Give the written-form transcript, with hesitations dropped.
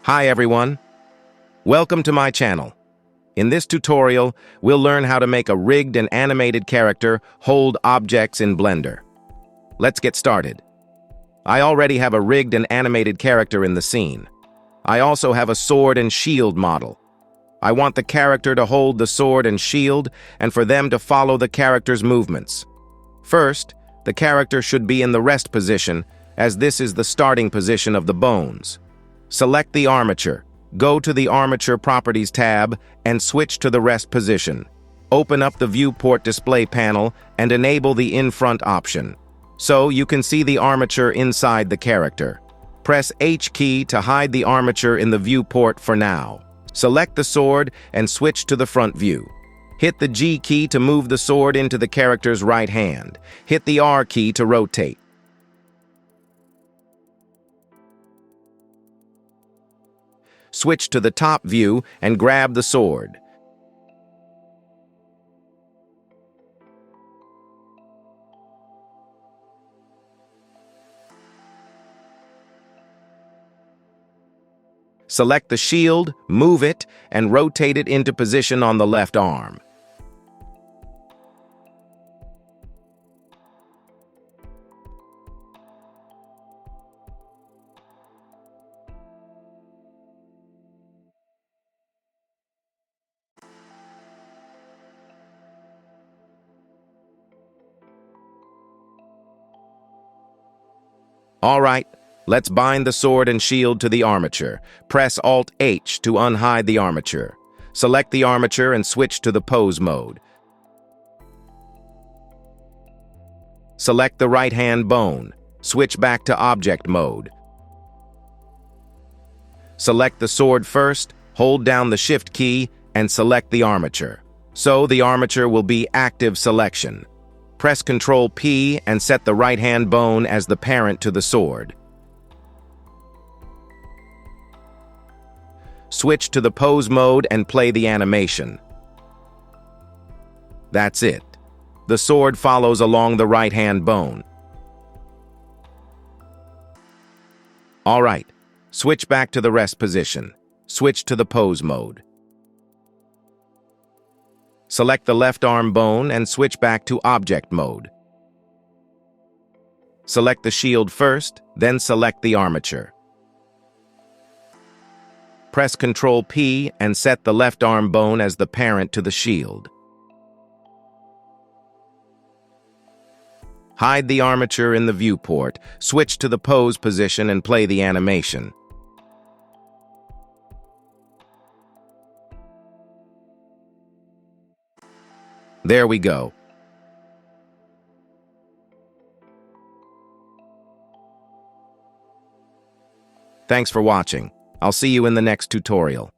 Hi everyone, welcome to my channel. In this tutorial, we'll learn how to make a rigged and animated character hold objects in Blender. Let's get started. I already have a rigged and animated character in the scene. I also have a sword and shield model. I want the character to hold the sword and shield and for them to follow the character's movements. First, the character should be in the rest position, as this is the starting position of the bones. Select the armature. Go to the Armature Properties tab and switch to the rest position. Open up the Viewport display panel and enable the In-Front option. So you can see the armature inside the character. Press H key to hide the armature in the viewport for now. Select the sword and switch to the front view. Hit the G key to move the sword into the character's right hand. Hit the R key to rotate. Switch to the top view and grab the sword. Select the shield, move it, and rotate it into position on the left arm. All right, let's bind the sword and shield to the armature. Press Alt-H to unhide the armature. Select the armature and switch to the pose mode. Select the right-hand bone. Switch back to object mode. Select the sword first, hold down the Shift key, and select the armature. So the armature will be active selection. Press Ctrl P and set the right-hand bone as the parent to the sword. Switch to the pose mode and play the animation. That's it. The sword follows along the right-hand bone. All right, switch back to the rest position. Switch to the pose mode. Select the left arm bone and switch back to object mode. Select the shield first, then select the armature. Press Ctrl P and set the left arm bone as the parent to the shield. Hide the armature in the viewport, switch to the pose position and play the animation. There we go. Thanks for watching. I'll see you in the next tutorial.